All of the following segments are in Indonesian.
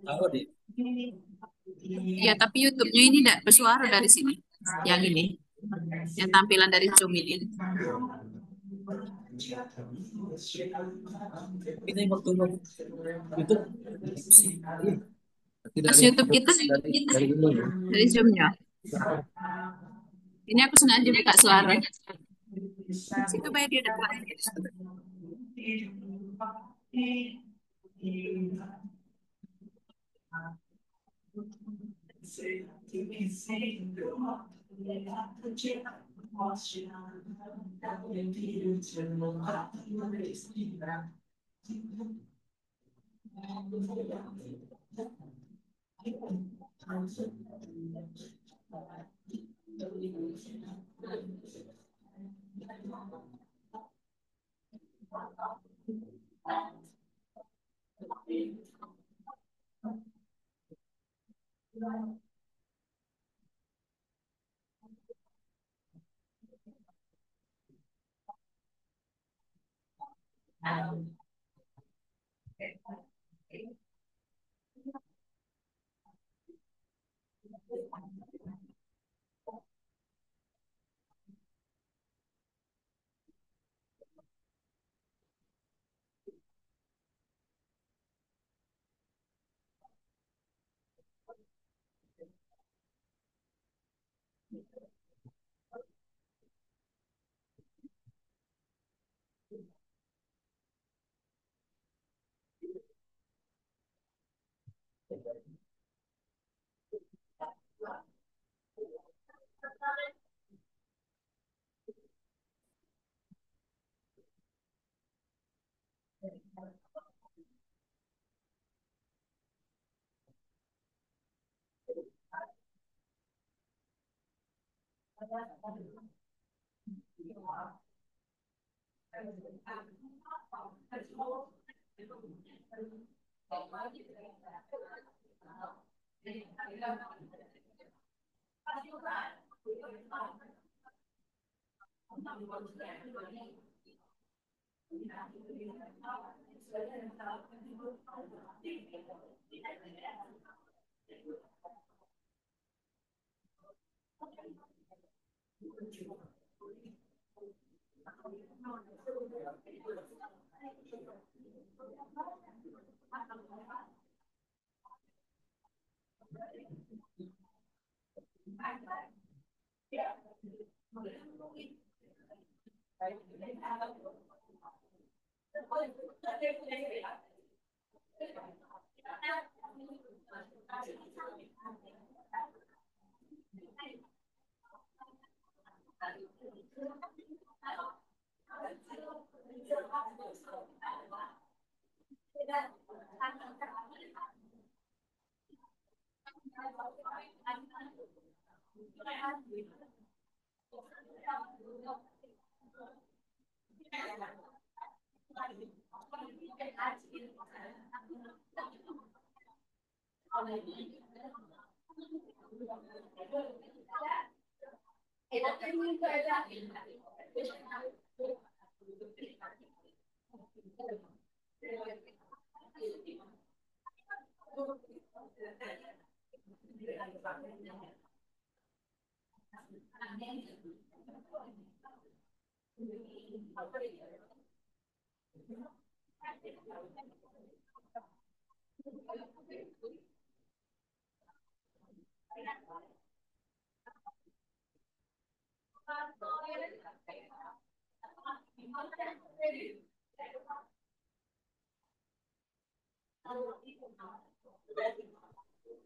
Tahu deh. Ya, tapi YouTube-nya ini tidak bersuara dari sini. Yang ini, yang tampilan dari Zoom ini. Ini waktu itu iya, tidak Pas ada YouTube kita dari dulu ya. dari Zoom-nya. Ini aku sengaja buka suara. Situ bayar dia depan.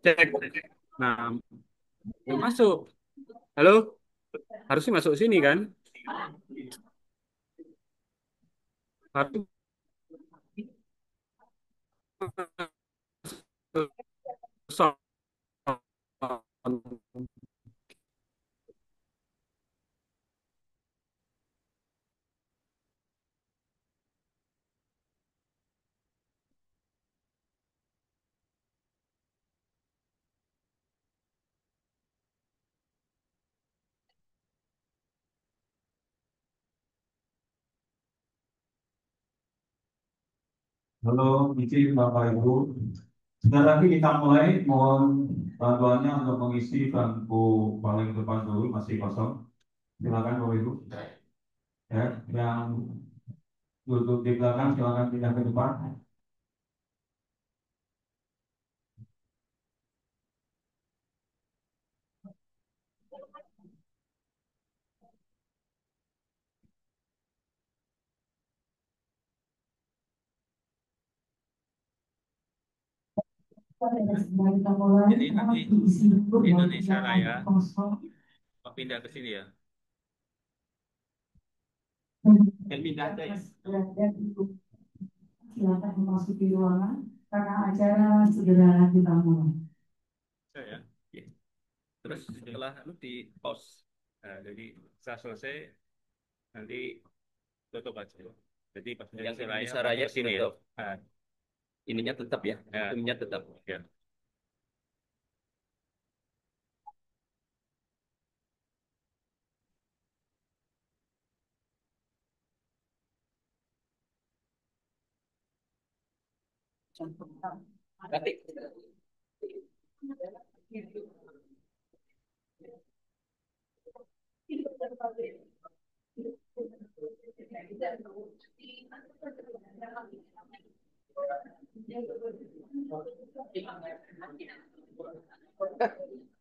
Cek. Nah, yang masuk. Halo, harusnya masuk sini kan? Harus sound. Halo, izin Bapak Ibu. Sebentar lagi kita mulai. Mohon bantuannya untuk mengisi bangku paling depan dulu, masih kosong. Silakan Bapak Ibu. Ya, yang duduk di belakang silakan pindah ke depan. Jadi nanti Indonesia Raya pindah ke sini ya. Dan pindah aja ya. Silakan memasuki ruangan karena acara segera kita mulai. Ya. Ya. Terus setelah lu di pause. Nah, jadi setelah selesai nanti tutup aja. Jadi pas Yang Indonesia Indonesia Raya ke sini ya. tetap. Nah, Ininya tetap ya. ya. Ininya tetap. Ya. Berarti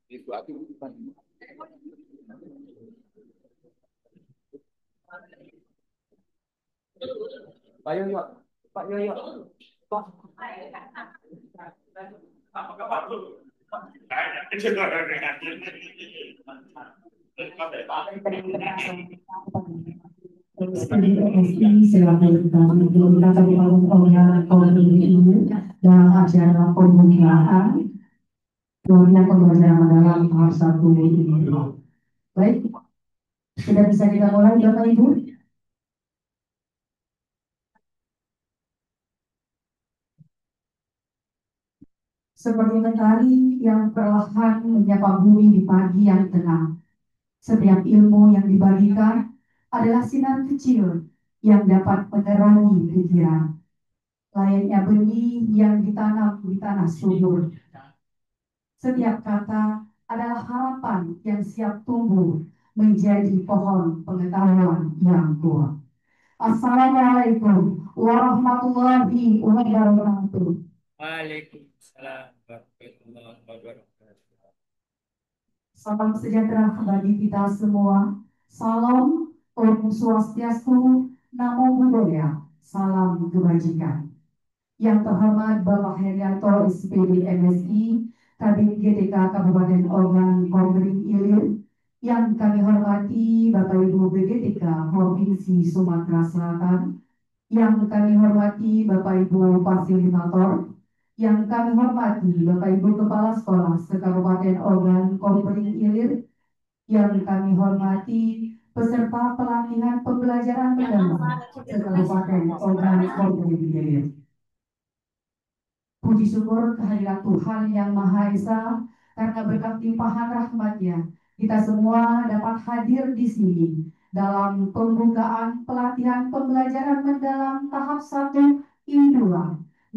itu aku bukan. Pak Yoyo, Pak Yoyo, Pak. Silakan kami kita Kabupaten ini dalam acara pembukaan kemudian pembelajaran dalam bahasa tubuh ini. Baik, sudah bisa kita mulai Bapak Ibu. seperti mentari yang perlahan menyapa bumi di pagi yang tenang. Setiap ilmu yang dibagikan adalah sinar kecil yang dapat menerangi pikiran. Layaknya benih yang ditanam di tanah subur. Setiap kata adalah harapan yang siap tumbuh menjadi pohon pengetahuan yang kuat. Assalamualaikum warahmatullahi wabarakatuh. Waalaikumsalam warahmatullahi wabarakatuh. Salam sejahtera bagi kita semua. Salam Om Swastiastu, Namo Buddhaya, salam kebajikan. Yang terhormat Bapak Herianto SPD MSI, Kabid GTK Kabupaten Ogan Komering Ilir, yang kami hormati Bapak Ibu BGTK Provinsi Sumatera Selatan, yang kami hormati Bapak Ibu Fasilitator, yang kami hormati Bapak Ibu Kepala Sekolah se-Kabupaten Ogan Komering Ilir, yang kami hormati peserta pelatihan pembelajaran mendalam se-Kabupaten Ogan Komering Ilir. Puji syukur kehadirat Tuhan Yang Maha Esa, karena berkat limpahan rahmat-Nya, kita semua dapat hadir di sini dalam pembukaan pelatihan pembelajaran mendalam tahap 1 I2,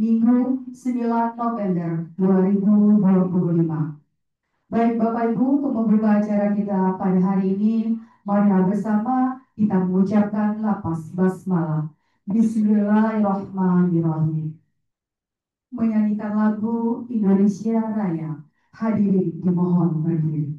Minggu 9 November 2025. Baik Bapak Ibu, untuk membuka acara kita pada hari ini, marilah bersama kita mengucapkan lapas basmalah. Bismillahirrahmanirrahim. Menyanyikan lagu Indonesia Raya. Hadirin dimohon berdiri.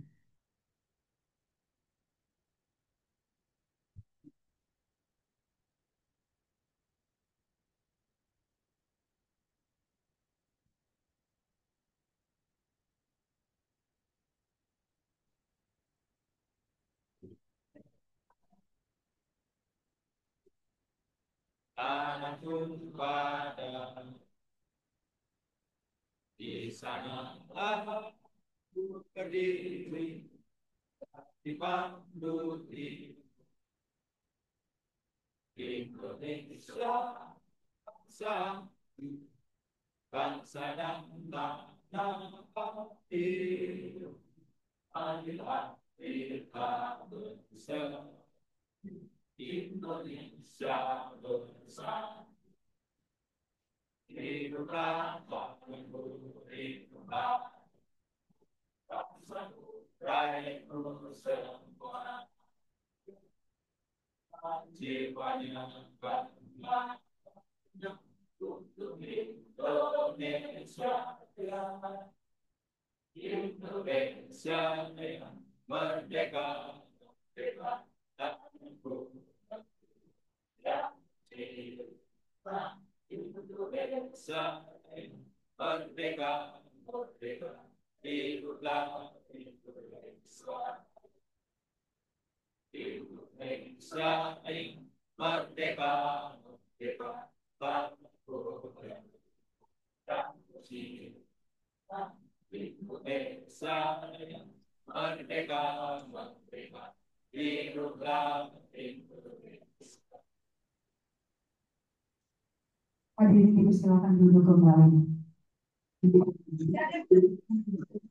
Anak pada di sana aku berdiri dipandu di Indonesia, bangsa bangsa dan tanah air, marilah kita bersama Indonesia bersama. Hiduplah hiduplah bangsa rakyatku semua, jiwanya bangga untuk Indonesia, Indonesia yang merdeka, merdeka dan yang cinta. Indonesia merdeka, merdeka, hiduplah Indonesia. Indonesia merdeka, merdeka, bangsa dan cinta. Indonesia merdeka, merdeka, hiduplah Indonesia. Hadirin dipersilakan duduk kembali.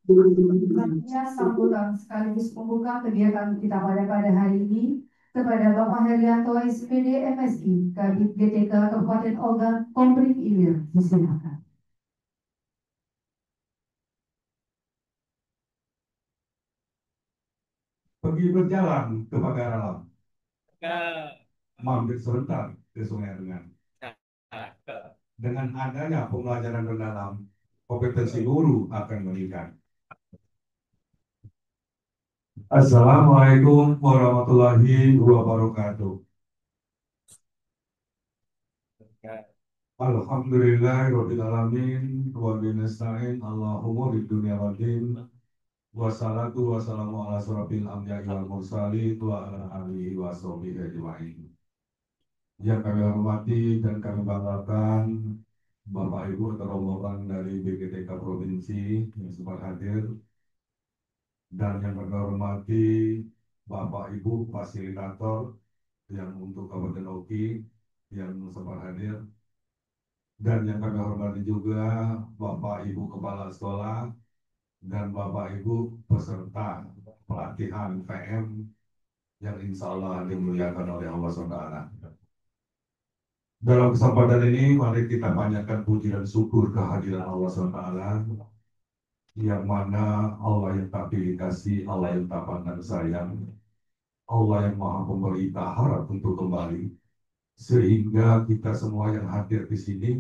Selanjutnya sambutan sekaligus membuka kegiatan kita pada hari ini kepada Bapak Herianto SPD MSI, Kabid GTK Kabupaten Ogan Komering Ilir. Disilakan. Pergi berjalan ke pagar alam, mampir sebentar ke Sungai Rengan. Dengan adanya pembelajaran mendalam, kompetensi guru akan meningkat. Assalamualaikum warahmatullahi wabarakatuh. Alhamdulillahirabbil alamin wa binasta'in Allahumma bid dunya wal din. Wassalatu wassalamu ala asrofil anbiya'i wal mursalin wa ala alihi wa sahbihi ajma'in. Yang kami hormati dan kami banggakan Bapak Ibu atau rombongan dari BGTK Provinsi yang sempat hadir, dan yang kami hormati Bapak Ibu Fasilitator yang untuk Kabupaten Oki yang sempat hadir, Dan yang kami hormati juga Bapak Ibu Kepala Sekolah dan Bapak Ibu peserta pelatihan PM yang insya Allah dimuliakan oleh Allah SWT. Dalam kesempatan ini, mari kita panjatkan puji dan syukur kehadiran Allah SWT, yang mana Allah yang tak pilih kasih, Allah yang tak pandang sayang, Allah yang maha pemberi tak harap untuk kembali, sehingga kita semua yang hadir di sini,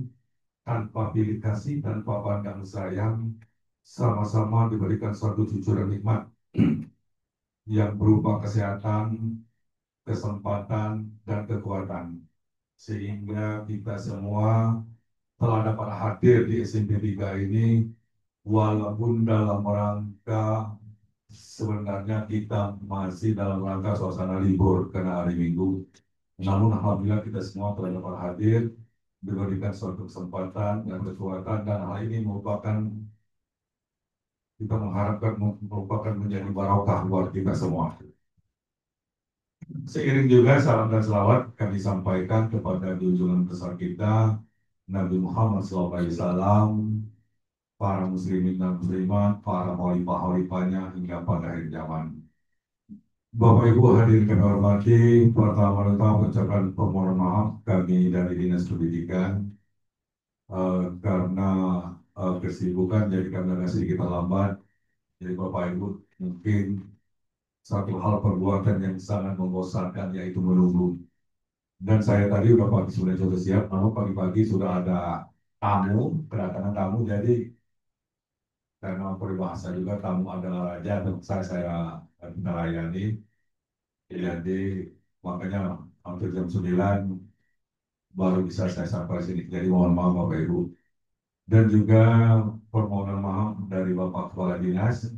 tanpa pilih kasih, tanpa pandang sayang, sama-sama diberikan suatu cucuran nikmat yang berupa kesehatan, kesempatan, dan kekuatan. Sehingga kita semua telah dapat hadir di SMP 3 ini, walaupun dalam rangka sebenarnya kita masih dalam rangka suasana libur karena hari Minggu. Namun alhamdulillah kita semua telah dapat hadir, diberikan suatu kesempatan dan kekuatan, dan hal ini merupakan, kita mengharapkan merupakan menjadi barokah buat kita semua. Seiring juga salam dan selawat kami sampaikan kepada junjungan besar kita Nabi Muhammad SAW, para muslimin dan muslimat, para khalifah-khalifahnya hingga pada akhir zaman. Bapak Ibu hadirin kami hormati, pertama-tama ucapkan permohonan maaf kami dari Dinas Pendidikan karena kesibukan, jadi kami agak sedikit terlambat. Jadi Bapak Ibu mungkin satu hal perbuatan yang sangat membosankan, yaitu menunggu. Dan saya tadi udah pagi sudah siap, namun pagi-pagi sudah ada tamu, kedatangan tamu, jadi karena peribahasa juga tamu adalah raja, dan saya melayani. Jadi makanya hampir jam 9 baru bisa saya sampai sini. Jadi mohon maaf Bapak Ibu. Dan juga permohonan maaf dari Bapak Kepala Dinas,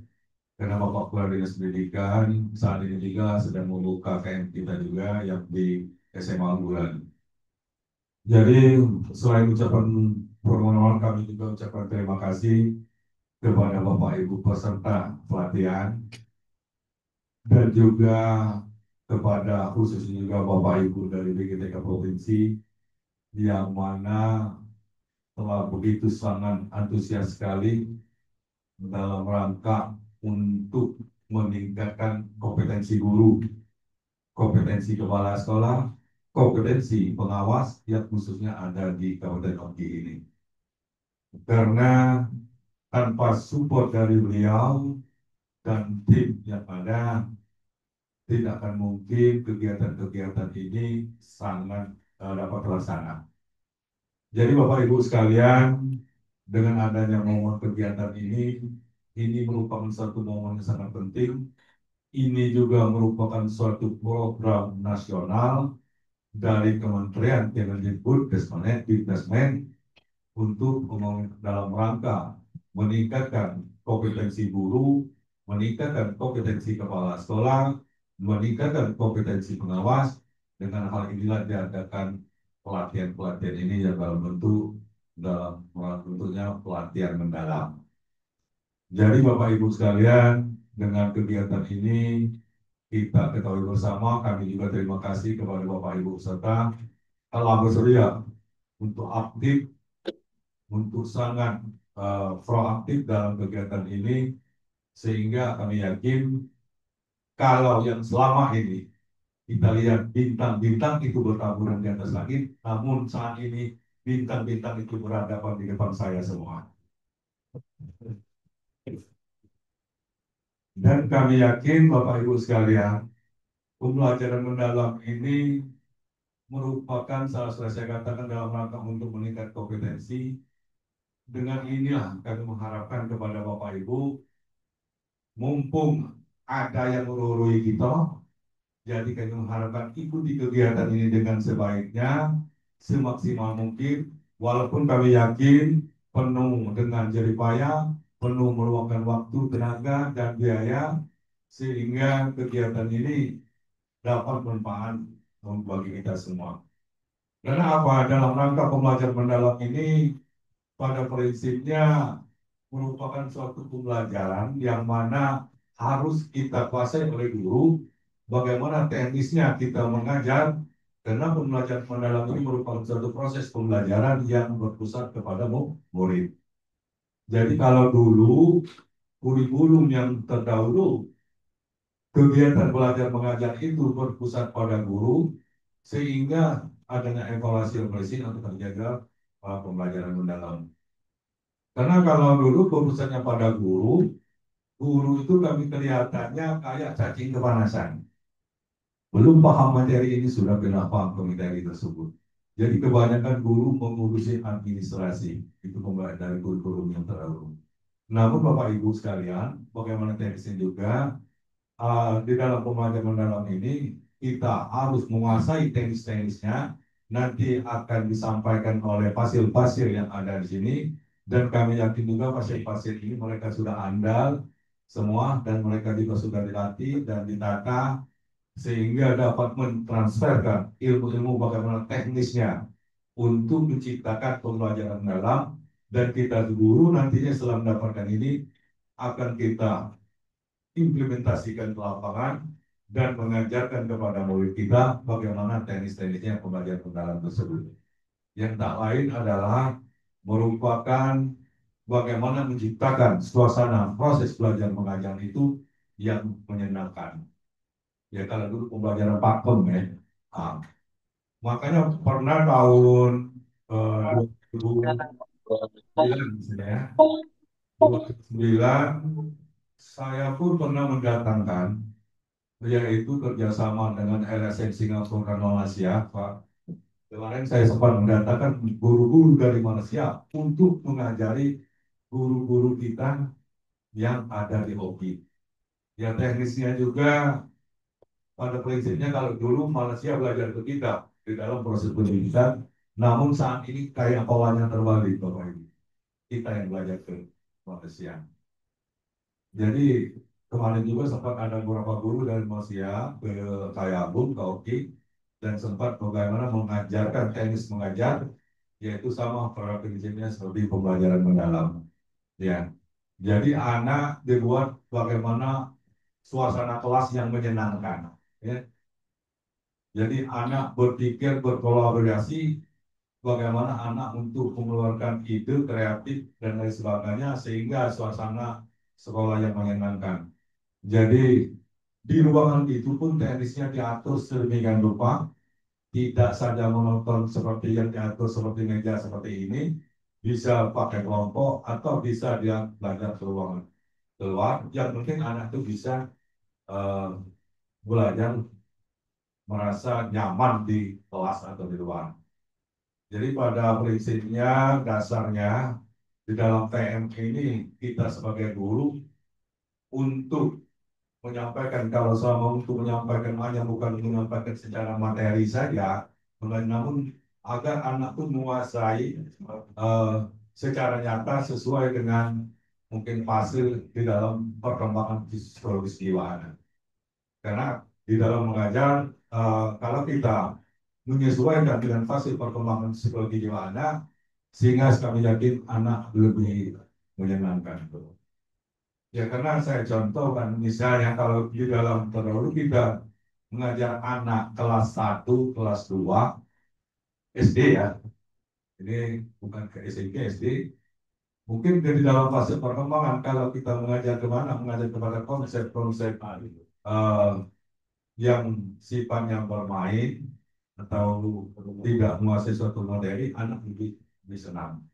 karena Bapak Kepala Dinas Pendidikan saat ini juga sedang membuka KM kita juga yang di SMA Unggulan. Jadi selain ucapan permohonan, kami juga ucapkan terima kasih kepada Bapak Ibu peserta pelatihan, dan juga kepada khususnya juga Bapak Ibu dari BGTK Provinsi, yang mana telah begitu sangat antusias sekali dalam rangka untuk meningkatkan kompetensi guru, kompetensi kepala sekolah, kompetensi pengawas yang khususnya ada di Kabupaten Oki ini. Karena tanpa support dari beliau dan tim yang ada, tidak akan mungkin kegiatan-kegiatan ini sangat dapat terlaksana. Jadi Bapak Ibu sekalian, dengan adanya momen kegiatan ini merupakan suatu momen yang sangat penting. Ini juga merupakan suatu program nasional dari Kementerian Kemendikbud, Dikdasmen, untuk dalam rangka meningkatkan kompetensi guru, meningkatkan kompetensi kepala sekolah, meningkatkan kompetensi pengawas. Dengan hal inilah diadakan pelatihan-pelatihan ini yang dalam bentuknya pelatihan mendalam. Jadi Bapak Ibu sekalian, dengan kegiatan ini kita ketahui bersama, kami juga terima kasih kepada Bapak Ibu peserta telah bersedia untuk aktif, untuk sangat proaktif dalam kegiatan ini, sehingga kami yakin kalau yang selama ini kita lihat bintang-bintang itu bertaburan di atas langit, namun saat ini bintang-bintang itu berhadapan di depan saya semua. Dan kami yakin Bapak Ibu sekalian, pembelajaran mendalam ini merupakan salah satu saya katakan dalam rangka untuk meningkat kompetensi. Dengan inilah kami mengharapkan kepada Bapak Ibu, mumpung ada yang merurui kita, jadi kami mengharapkan ikuti kegiatan ini dengan sebaiknya, semaksimal mungkin, walaupun kami yakin penuh dengan jerih payah, penuh meluangkan waktu, tenaga, dan biaya, sehingga kegiatan ini dapat bermanfaat bagi kita semua. Karena apa? Dalam rangka pembelajaran mendalam ini pada prinsipnya merupakan suatu pembelajaran yang mana harus kita kuasai oleh guru, bagaimana teknisnya kita mengajar, Karena pembelajaran mendalam ini merupakan suatu proses pembelajaran yang berpusat kepada murid. Jadi kalau dulu kurikulum yang terdahulu kegiatan belajar mengajar itu berpusat pada guru sehingga adanya evaluasi operasi untuk terjaga pembelajaran mendalam. Karena kalau dulu berpusatnya pada guru, guru itu kami kelihatannya kayak cacing kepanasan. Belum paham materi ini sudah pernah paham ke materi tersebut. Jadi kebanyakan guru mengurusi administrasi, itu pembelajaran dari kurikulum yang terdahulu. Namun Bapak Ibu sekalian, bagaimana teknisnya juga, di dalam pembelajaran mendalam ini kita harus menguasai teknis-teknisnya. Nanti akan disampaikan oleh pasir-pasir yang ada di sini, dan kami yakin juga pasir-pasir ini mereka sudah andal semua dan mereka juga sudah dilatih dan ditata sehingga dapat mentransferkan ilmu-ilmu bagaimana teknisnya untuk menciptakan pembelajaran mendalam, dan kita guru nantinya setelah mendapatkan ini akan kita implementasikan ke lapangan dan mengajarkan kepada murid kita bagaimana teknis-teknisnya pembelajaran mendalam tersebut. Yang tak lain adalah merupakan bagaimana menciptakan suasana proses belajar mengajar itu yang menyenangkan. Ya kalau dulu pembelajaran pakem ya. Ah, makanya pernah tahun 2009 misalnya ya. 2009 saya pun pernah mendatangkan yaitu kerjasama dengan LSM Singapura dan Malaysia, Pak. Kemarin saya sempat mendatangkan guru-guru dari Malaysia untuk mengajari guru-guru kita yang ada di OPI. Ya teknisnya juga pada prinsipnya kalau dulu Malaysia belajar ke kita di dalam proses pendidikan, namun saat ini kayak polanya terbalik Bapak Ibu. Kita yang belajar ke Malaysia. Jadi kemarin juga sempat ada beberapa guru dari Malaysia ke Kayabung, ke OKI, dan sempat bagaimana mengajarkan teknis mengajar, yaitu sama pada prinsipnya seperti pembelajaran mendalam. Ya, jadi anak dibuat bagaimana suasana kelas yang menyenangkan. Ya. Jadi anak berpikir berkolaborasi bagaimana anak untuk mengeluarkan ide kreatif dan lain sebagainya sehingga suasana sekolah yang menyenangkan. Jadi di ruangan itu pun teknisnya diatur sedemikian rupa, tidak saja menonton seperti yang diatur seperti meja seperti ini, bisa pakai kelompok atau bisa dia belajar ke ruangan keluar. Yang penting anak itu bisa belajar merasa nyaman di kelas atau di luar. Jadi pada prinsipnya dasarnya di dalam TM ini kita sebagai guru untuk menyampaikan, kalau sama untuk menyampaikan hanya bukan menyampaikan secara materi saja, namun agar anak pun menguasai secara nyata sesuai dengan mungkin hasil di dalam perkembangan psikologis jiwa anak. Karena di dalam mengajar, kalau kita menyesuaikan dengan fase perkembangan psikologi jiwa anak, sehingga kami yakin anak lebih menyenangkan. Ya karena saya contohkan, misalnya kalau di dalam terdahulu kita mengajar anak kelas 1, kelas 2, SD ya, ini bukan ke SMP, SD, mungkin di dalam fase perkembangan kalau kita mengajar kemana, mengajar kepada konsep-konsep yang sifatnya bermain atau tidak menguasai suatu materi, anak lebih senang.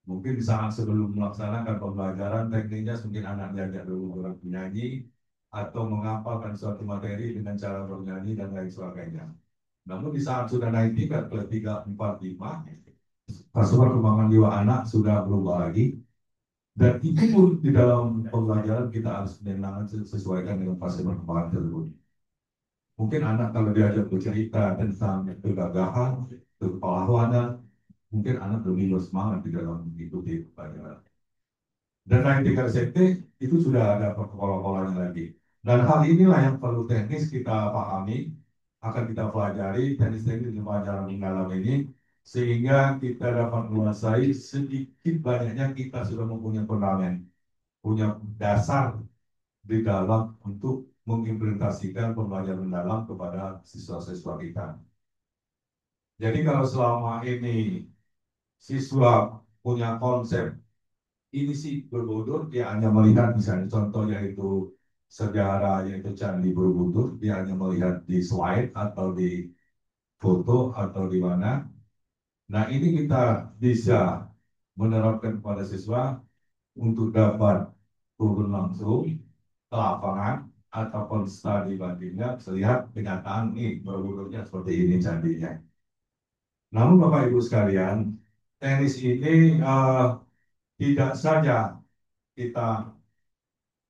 Mungkin saat sebelum melaksanakan pembelajaran tekniknya mungkin anak diajak dulu bernyanyi atau menghafalkan suatu materi dengan cara bernyanyi dan lain sebagainya. Namun di saat sudah naik tingkat ke 3, 4, 5, fase perkembangan jiwa anak sudah berubah lagi. Dan itu pun di dalam pembelajaran kita harus sesuaikan dengan fase perkembangan tersebut. Mungkin anak kalau diajak bercerita tentang kegagahan, kepahlawanan, mungkin anak lebih bersemangat di dalam mengikuti pelajaran. Dan naik tingkat SMP itu sudah ada pola-polanya lagi. Dan hal inilah yang perlu teknis kita pahami, akan kita pelajari teknis-teknis di pelajaran mendalam ini, sehingga kita dapat menguasai sedikit banyaknya kita sudah mempunyai fundament, punya dasar di dalam untuk mengimplementasikan pembelajaran mendalam kepada siswa-siswa kita. Jadi kalau selama ini siswa punya konsep ini sih Borobudur, dia hanya melihat misalnya contoh yaitu sejarah yaitu Candi Borobudur, dia hanya melihat di slide atau di foto atau di mana. Nah ini kita bisa menerapkan kepada siswa untuk dapat turun langsung ke lapangan ataupun studi bandingnya, lihat kenyataan nih Borobudurnya seperti ini candinya. Namun Bapak Ibu sekalian, tenis ini tidak saja kita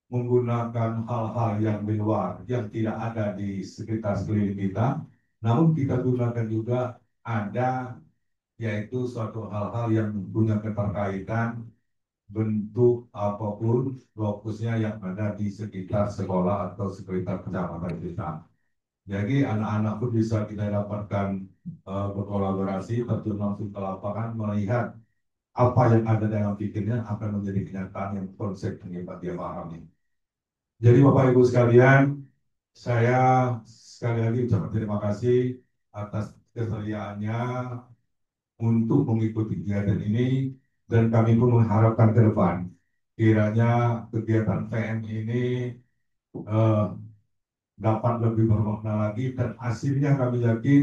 menggunakan hal-hal yang di luar, yang tidak ada di sekitar sekeliling kita, namun kita gunakan juga ada yaitu suatu hal-hal yang punya keterkaitan bentuk apapun lokusnya yang ada di sekitar sekolah atau sekitar kecamatan kita. Jadi anak-anak pun bisa kita dapatkan berkolaborasi, terjun langsung ke lapangan, melihat apa yang ada dalam pikirnya akan menjadi kenyataan yang konsep yang dia pahami. Jadi Bapak Ibu sekalian, saya sekali lagi ucapkan terima kasih atas kesediaannya untuk mengikuti kegiatan ini, dan kami pun mengharapkan ke depan kiranya kegiatan PM ini eh, dapat lebih bermakna lagi, dan hasilnya kami yakin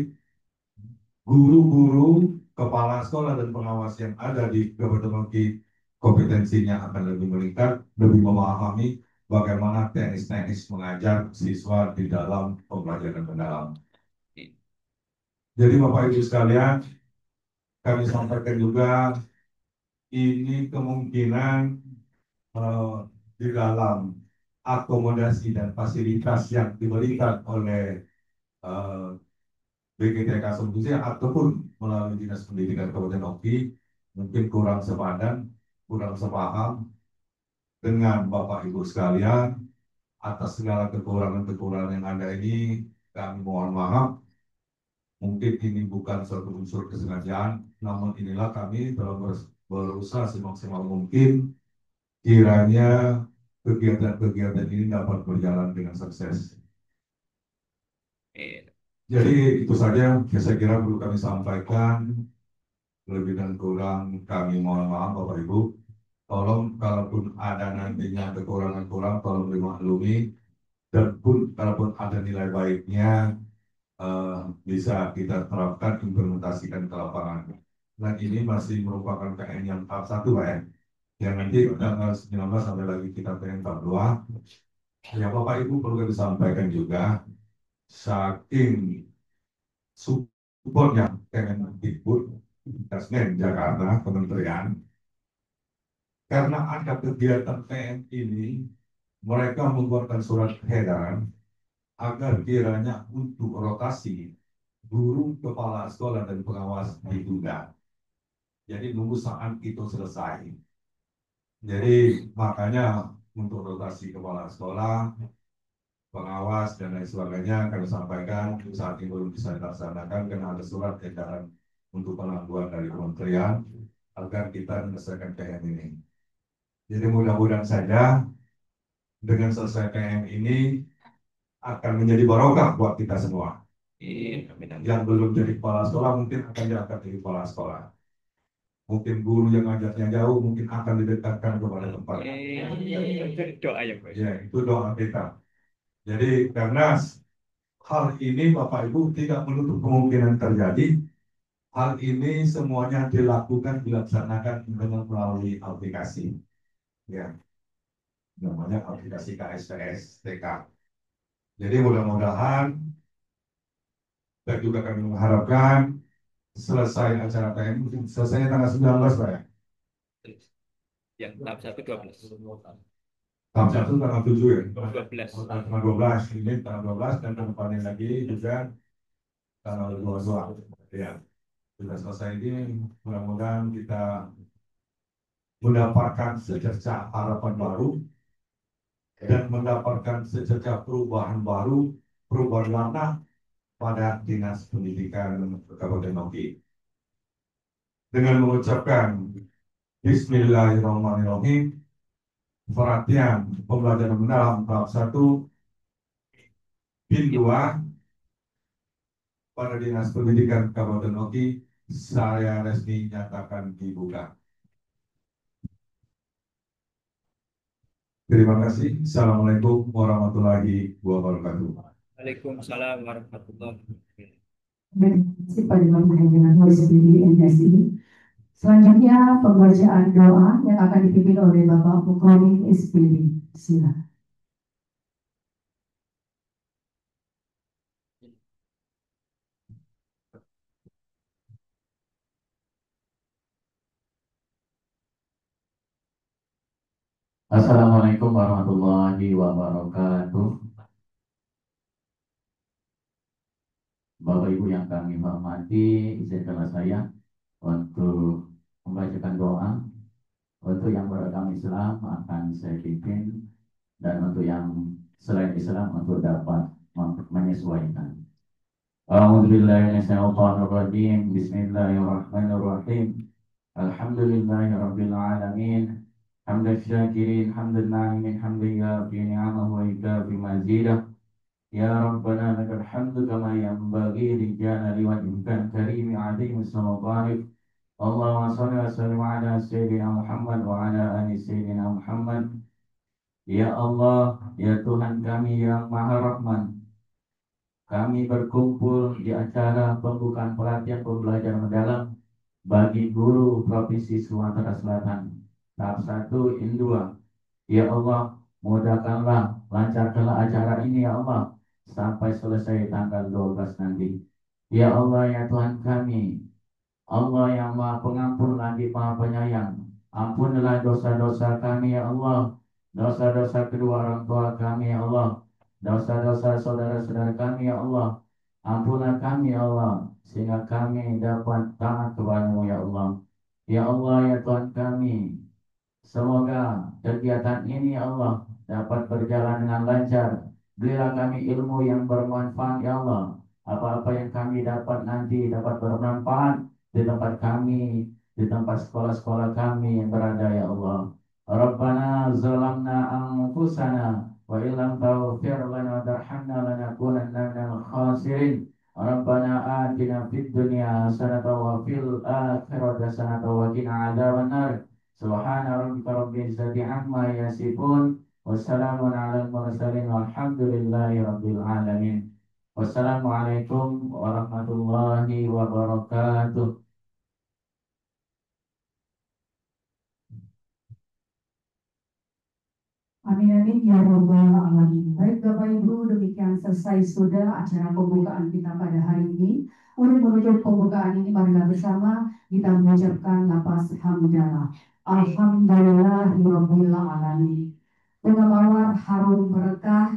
guru-guru, kepala sekolah dan pengawas yang ada di Kabupaten Oki kompetensinya akan lebih meningkat, lebih memahami bagaimana teknis-teknis mengajar siswa di dalam pembelajaran mendalam. Jadi Bapak Ibu sekalian, kami sampaikan juga ini kemungkinan eh, di dalam akomodasi dan fasilitas yang diberikan oleh eh, BGTK Solusi ataupun melalui Dinas Pendidikan Kabupaten Oki mungkin kurang sepadan, kurang sepaham dengan Bapak Ibu sekalian. Atas segala kekurangan-kekurangan yang ada ini, kami mohon maaf. Mungkin ini bukan suatu unsur kesengajaan, namun inilah kami telah berusaha semaksimal mungkin kiranya kegiatan-kegiatan ini dapat berjalan dengan sukses. Jadi itu saja yang saya kira perlu kami sampaikan. Lebih dan kurang kami mohon maaf Bapak Ibu. Tolong kalaupun ada nantinya kekurangan-kekurangan tolong dimaklumi. Dan pun kalaupun ada nilai baiknya bisa kita terapkan implementasikan ke lapangan. Dan ini masih merupakan PN yang tahap 1 Pak ya. Yang nanti tanggal 19 sampai lagi kita PN tahap 2. Ya Bapak Ibu perlu kami sampaikan juga saking supportnya Kemendikbud Dasmen Jakarta Kementerian, karena ada kegiatan PN ini mereka membuatkan surat edaran agar kiranya untuk rotasi guru, kepala sekolah dan pengawas ditunda. Jadi nunggu saat itu selesai. Jadi makanya untuk rotasi kepala sekolah, pengawas dan lain sebagainya kami sampaikan saat ini belum bisa dilaksanakan karena ada surat edaran untuk penangguhan dari kementerian agar kita menyelesaikan PM ini. Jadi mudah-mudahan saja dengan selesai PM ini akan menjadi barokah buat kita semua. Yang belum jadi kepala sekolah mungkin akan diangkat jadi kepala sekolah. Mungkin guru yang ngajarnya jauh mungkin akan didekatkan kepada tempat. Doa yang baik. Ya, itu doa kita. Jadi karena hal ini Bapak Ibu tidak menutup kemungkinan terjadi. Hal ini semuanya dilaksanakan dengan melalui aplikasi. Ya, namanya aplikasi KSPS TK. Jadi mudah-mudahan dan juga kami mengharapkan selesai acara PM, selesai tanggal 19 Pak ya? Ya, tahap 1 12. Tahap 1 tanggal 7 ya? 12. Tanggal 12, ini tanggal 12 dan kedepannya lagi juga tanggal 22. Ya, sudah selesai ini, mudah-mudahan kita mendapatkan secercah harapan baru dan mendapatkan secercah perubahan baru, perubahan warna pada Dinas Pendidikan Kabupaten Oki. Dengan mengucapkan Bismillahirrahmanirrahim, perhatian pembelajaran mendalam tahap 1, PIN 2, pada Dinas Pendidikan Kabupaten Oki, saya resmi nyatakan dibuka. Terima kasih. Assalamualaikum warahmatullahi wabarakatuh. Waalaikumsalam warahmatullahi wabarakatuh. Terima kasih pada Bapak Pimpinan HSBD NSI. Selanjutnya pembacaan doa yang akan dipimpin oleh Bapak Mukroni SPD. Silakan. Assalamualaikum warahmatullahi wabarakatuh. Bapak Ibu yang kami hormati, izinkanlah saya untuk membacakan doa. Untuk yang beragama Islam akan saya pimpin, dan untuk yang selain Islam untuk dapat menyesuaikan. A'udzubillahiminasyaitonirrajim. Bismillahirrahmanirrahim. Alhamdulillahirabbil alamin. Hamdan syakirin, hamdan na'imin, hamdan yafi ni'amahu wa yukafi mazidah. Ya Rabbana lakal hamdu kama yanbaghi li jalali wajhikal karimi 'azimi sultanik. Allahumma shalli wa sallim ala sayyidina Muhammad wa ala ali sayyidina Muhammad. Ya Allah, ya Tuhan kami yang Maha Rahman, kami berkumpul di acara pembukaan pelatihan pembelajaran mendalam bagi guru Provinsi Sumatera Selatan tahap 1 in 2. Ya Allah, mudahkanlah, lancarkanlah acara ini ya Allah sampai selesai tanggal 12 nanti. Ya Allah, ya Tuhan kami, Allah yang Maha Pengampun lagi Maha Penyayang, ampunilah dosa-dosa kami ya Allah, dosa-dosa kedua orang tua kami ya Allah, dosa-dosa saudara-saudara kami ya Allah. Ampunilah kami ya Allah, sehingga kami dapat taat kepada-Mu ya Allah. Ya Allah, ya Tuhan kami, semoga kegiatan ini ya Allah dapat berjalan dengan lancar. Berilah kami ilmu yang bermanfaat ya Allah. Apa-apa yang kami dapat nanti dapat bermanfaat di tempat kami, di tempat sekolah-sekolah kami yang berada ya Allah. Rabbana zalamna anfusana wa illam taghfir lana wa tarhamna lanakunanna minal khasirin. Rabbana atina fid dunya hasanatan wa fil akhirati hasanatan wa qina adzabannar. Subhana rabbika rabbil izzati amma yasifun. Wassalamun ala mursalin walhamdulillahi rabbil alamin. Wassalamualaikum warahmatullahi wabarakatuh. Amin amin ya rabbal alamin. Baik Bapak Ibu, demikian selesai sudah acara pembukaan kita pada hari ini. Untuk menuju pembukaan ini, marilah bersama kita mengucapkan lafaz hamdalah. Alhamdulillahirabbil alamin. Bunga mawar harum berkah,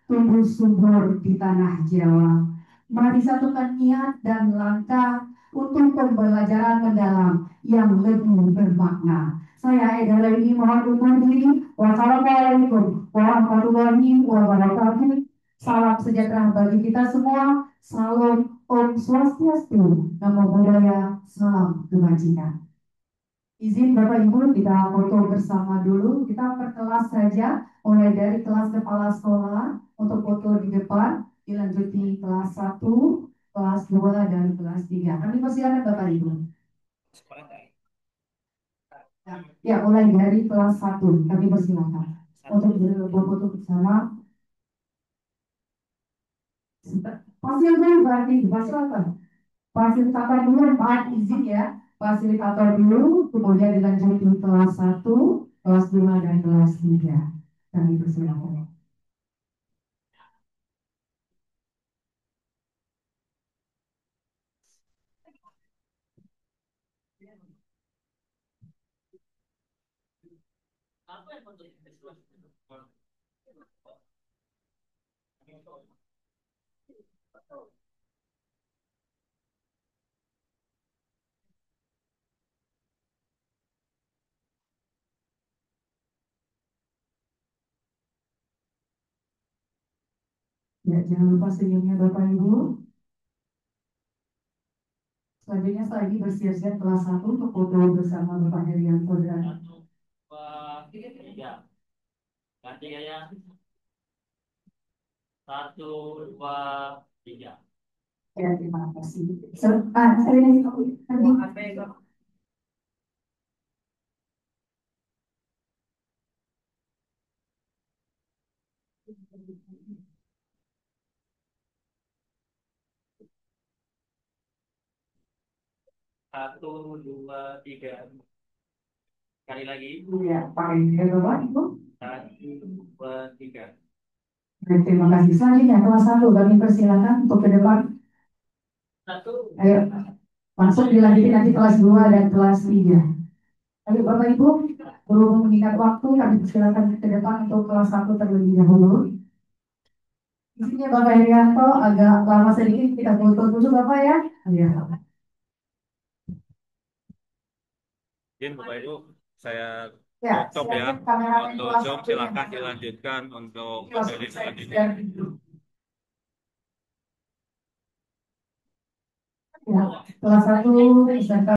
tumbuh subur di tanah Jawa. Mari satukan niat dan langkah untuk pembelajaran mendalam yang lebih bermakna. Saya Eda Lewi mohon undur diri. Wassalamualaikum warahmatullahi wabarakatuh. Salam sejahtera bagi kita semua. Salam Om Swastiastu. Namo Buddhaya. Salam kebajikan. Izin Bapak Ibu kita foto bersama dulu. Kita per kelas saja. Mulai dari kelas kepala sekolah untuk foto di depan. Dilanjuti kelas 1, kelas 2, dan kelas 3. Kami persilakan Bapak Ibu. Ya, mulai dari kelas 1, kami persilakan untuk berfoto bersama. Fasil dulu berarti, fasilitator. Fasilitator dulu, maaf izin ya. Fasilitator dulu, kemudian dilanjutkan kelas 1, kelas 2, dan kelas 3. Kami persilakan. Ya, jangan lupa senyumnya Bapak Ibu. Selanjutnya saya lagi bersiap-siap kelas 1 untuk foto bersama Bapak Herianto dan 1, 2, 3. Ganti ya. 1, 2, 3. Ya, terima kasih. Saya ini nanti Satu, dua, tiga. Sekali lagi. ya pakai ini ya Bapak Ibu. Satu, dua, tiga. Baik, terima kasih. Selanjutnya kelas 1 kami persilakan untuk ke depan. Satu. Ayo masuk dilanjutin nanti kelas 2 dan kelas 3. Ayo Bapak Ibu, berhubung mengingat waktu kami persilakan ke depan untuk kelas 1 terlebih dahulu. Isinya Bapak Herianto agak lama sedikit kita foto dulu Bapak ya. Ayo. Izin Bapak Ibu, saya Ya, tutup ya. silakan kameramen Untuk kelas Zoom 1 silakan dilanjutkan untuk materi selanjutnya. Ya, kelas 1 beserta